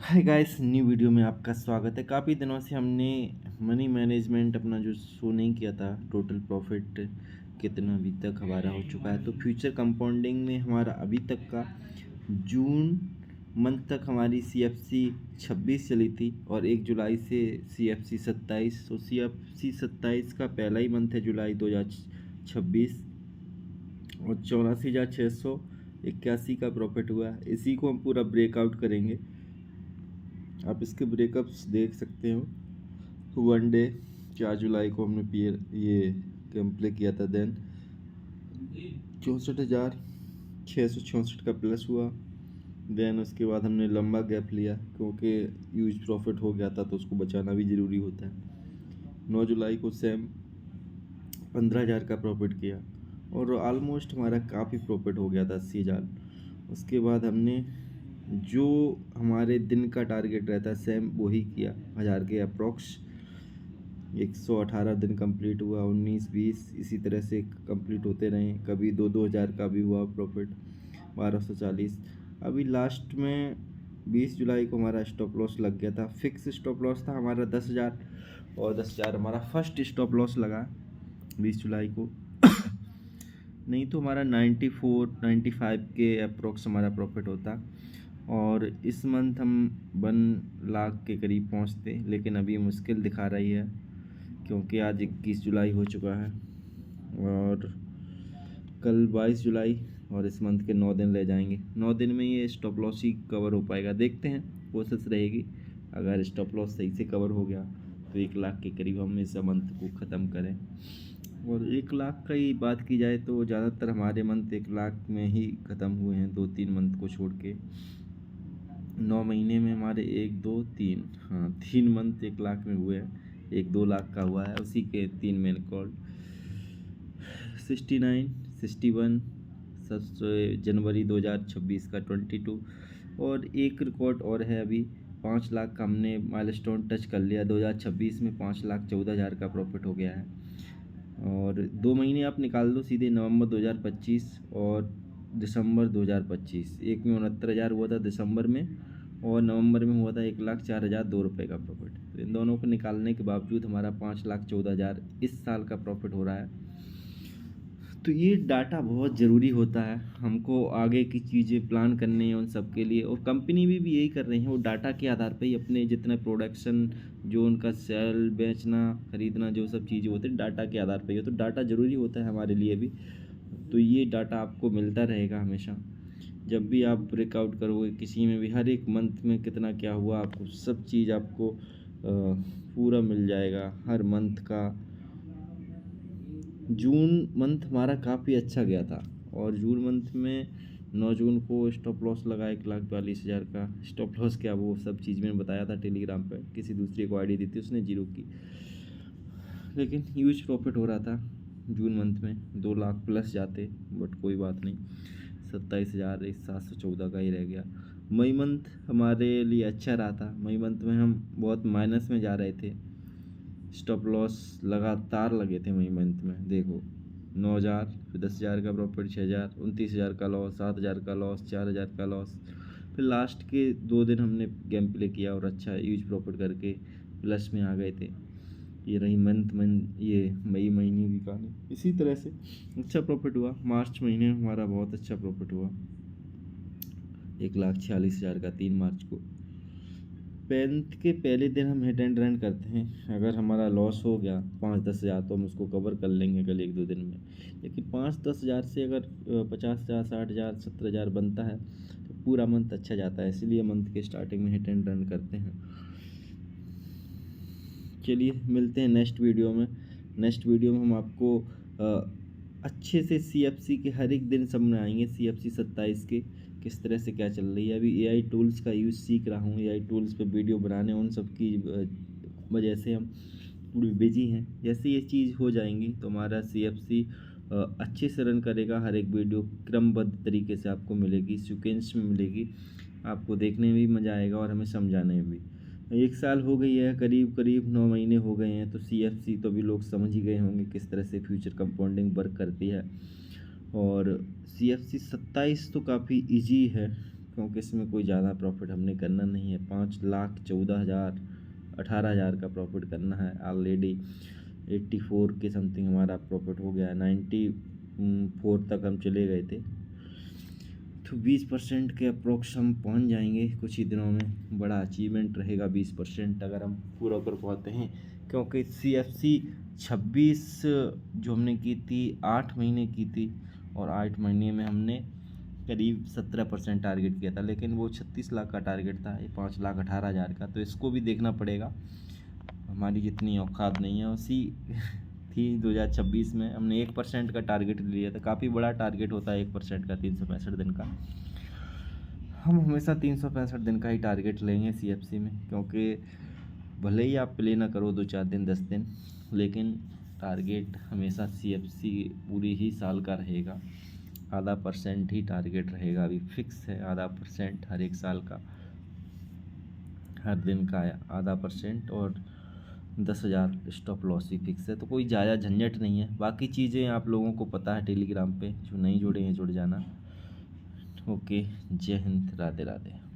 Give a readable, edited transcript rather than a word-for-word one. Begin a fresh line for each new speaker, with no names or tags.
Hi guys, new video में आपका स्वागत है। काफ़ी दिनों से हमने मनी मैनेजमेंट अपना जो शो नहीं किया था, टोटल प्रॉफिट कितना अभी तक हमारा हो चुका है। तो फ्यूचर कंपाउंडिंग में हमारा अभी तक का जून मंथ तक हमारी CFC 26 चली थी और 1 जुलाई से CFC 27। तो CFC 27 का पहला ही मंथ है जुलाई 2026 और 84,681 का प्रॉफिट हुआ। इसी को हम पूरा ब्रेकआउट करेंगे। आप इसके ब्रेकअप्स देख सकते हो। 1 डे 4 जुलाई को हमने ये कंप्लीट किया था। देन 64,666 का प्लस हुआ। देन उसके बाद हमने लंबा गैप लिया क्योंकि यूज प्रॉफिट हो गया था तो उसको बचाना भी ज़रूरी होता है। 9 जुलाई को सेम 15,000 का प्रॉफिट किया और ऑलमोस्ट हमारा काफ़ी प्रॉफिट हो गया था 80,000। उसके बाद हमने जो हमारे दिन का टारगेट रहता है सेम वही किया, 1,000 के अप्रोक्स। 118 दिन कंप्लीट हुआ, 19-20 इसी तरह से कंप्लीट होते रहे। कभी 2-2 हज़ार का भी हुआ प्रॉफिट, 1240। अभी लास्ट में 20 जुलाई को हमारा स्टॉप लॉस लग गया था। फिक्स स्टॉप लॉस था हमारा 10,000 और 10,000 हमारा फर्स्ट स्टॉप लॉस लगा 20 जुलाई को। नहीं तो हमारा 94-95 के अप्रोक्स हमारा प्रॉफिट होता और इस मंथ हम 1 लाख के करीब पहुंचते, लेकिन अभी मुश्किल दिखा रही है क्योंकि आज 21 जुलाई हो चुका है और कल 22 जुलाई और इस मंथ के 9 दिन रह जाएंगे। 9 दिन में ये स्टॉप लॉस ही कवर हो पाएगा, देखते हैं, कोशिश रहेगी। अगर स्टॉप लॉस सही से कवर हो गया तो 1 लाख के करीब हम इस मंथ को ख़त्म करें। और 1 लाख की बात की जाए तो ज़्यादातर हमारे मंथ 1 लाख में ही ख़त्म हुए हैं, 2-3 मंथ को छोड़ के। 9 महीने में हमारे 1 2 3 हाँ 3 मंथ 1 लाख में हुए हैं। 1-2 लाख का हुआ है, उसी के 3 मेन कॉल 69 61 जनवरी 2026 का 22। और एक रिकॉर्ड और है, अभी 5 लाख का हमने माइलस्टोन टच कर लिया। 2026 में 5,14,000 का प्रॉफिट हो गया है। और 2 महीने आप निकाल दो सीधे, नवंबर 2025 और दिसंबर 2025। एक में 69,000 हुआ था दिसंबर में और नवंबर में हुआ था 1,04,002 का प्रॉफिट। तो इन दोनों को निकालने के बावजूद हमारा 5,14,000 इस साल का प्रॉफिट हो रहा है। तो ये डाटा बहुत ज़रूरी होता है, हमको आगे की चीज़ें प्लान करने हैं उन सब के लिए। और कंपनी भी यही कर रही हैं, वो डाटा के आधार पे ही अपने जितना प्रोडक्शन, जो उनका सेल, बेचना, खरीदना, जो सब चीज़ें होती हैं डाटा के आधार पे ही हो। तो डाटा ज़रूरी होता है हमारे लिए भी। तो ये डाटा आपको मिलता रहेगा हमेशा। जब भी आप ब्रेकआउट करोगे किसी में भी, हर एक मंथ में कितना क्या हुआ, आपको सब चीज़ आपको पूरा मिल जाएगा हर मंथ का। जून मंथ हमारा काफ़ी अच्छा गया था और जून मंथ में 9 जून को स्टॉप लॉस लगा 1,42,000 का। स्टॉप लॉस क्या, वो सब चीज़ मैंने बताया था टेलीग्राम पे। किसी दूसरे को आईडी दी थी, उसने जीरो की, लेकिन ह्यूज प्रॉफिट हो रहा था जून मंथ में। 2 लाख प्लस जाते, बट कोई बात नहीं, 27,714 का ही रह गया। मई मंथ हमारे लिए अच्छा रहा था। मई मंथ में हम बहुत माइनस में जा रहे थे, स्टॉप लॉस लगातार लगे थे मई मंथ में। देखो 9,000, फिर 10,000 का प्रॉफिट, 6,000, 29,000 का लॉस, 7,000 का लॉस, 4,000 का लॉस। फिर लास्ट के 2 दिन हमने गेम प्ले किया और अच्छा यूज प्रॉफिट करके प्लस में आ गए थे। ये रही ये मई महीने की कहानी। इसी तरह से अच्छा प्रॉफिट हुआ। मार्च महीने में हमारा बहुत अच्छा प्रॉफिट हुआ, 1,46,000 का 3 मार्च को। पेंथ के पहले दिन हम हिट एंड रन करते हैं। अगर हमारा लॉस हो गया 5-10 हज़ार तो हम उसको कवर कर लेंगे कल 1-2 दिन में। लेकिन 5-10 हज़ार से अगर 50,000, 60,000, 70,000 बनता है तो पूरा मंथ अच्छा जाता है। इसलिए मंथ के स्टार्टिंग में हिट एंड रन करते हैं। चलिए मिलते हैं नेक्स्ट वीडियो में। नेक्स्ट वीडियो में हम आपको अच्छे से CFC के हर एक दिन सामने आएंगे। CFC 27 के किस तरह से क्या चल रही है। अभी AI टूल्स का यूज़ सीख रहा हूँ। AI टूल्स पे वीडियो बनाने, उन सब की वजह से हम पूरी बिजी हैं। जैसे ये चीज़ हो जाएंगी तो हमारा CFC अच्छे से रन करेगा। हर एक वीडियो क्रमबद्ध तरीके से आपको मिलेगी, सीक्वेंस में मिलेगी। आपको देखने में भी मज़ा आएगा और हमें समझाने में भी। 1 साल हो गई है, करीब करीब 9 महीने हो गए हैं। तो CFC तो भी लोग समझ ही गए होंगे किस तरह से फ्यूचर कंपाउंडिंग वर्क करती है। और CFC 27 तो काफ़ी इजी है, क्योंकि इसमें कोई ज़्यादा प्रॉफिट हमने करना नहीं है। 5,14,000 18,000 का प्रॉफिट करना है। ऑलरेडी 84 के समथिंग हमारा प्रॉफिट हो गया है। 94 तक हम चले गए थे, तो 20% के अप्रोक्स हम पहुंच जाएंगे कुछ ही दिनों में। बड़ा अचीवमेंट रहेगा 20% अगर हम पूरा कर पाते हैं, क्योंकि CFC 26 जो हमने की थी 8 महीने की थी, और 8 महीने में हमने करीब 17% टारगेट किया था, लेकिन वो 36 लाख का टारगेट था, ये 5,18,000 का। तो इसको भी देखना पड़ेगा, हमारी जितनी औकात नहीं है उसी थी। 2026 में हमने 1% का टारगेट लिया था, काफ़ी बड़ा टारगेट होता है 1% का 365 दिन का। हम हमेशा 365 दिन का ही टारगेट लेंगे CFC में, क्योंकि भले ही आप प्ले ना करो 2-4 दिन 10 दिन, लेकिन टारगेट हमेशा CFC पूरी ही साल का रहेगा। आधा % ही टारगेट रहेगा, अभी फिक्स है आधा % हर एक साल का, हर दिन का आधा % और 10,000 स्टॉप लॉस ही फिक्स है। तो कोई ज़्यादा झंझट नहीं है। बाकी चीज़ें आप लोगों को पता है टेलीग्राम पे, जो नहीं जुड़े हैं जुड़ जाना। ओके, जय हिंद, राधे राधे।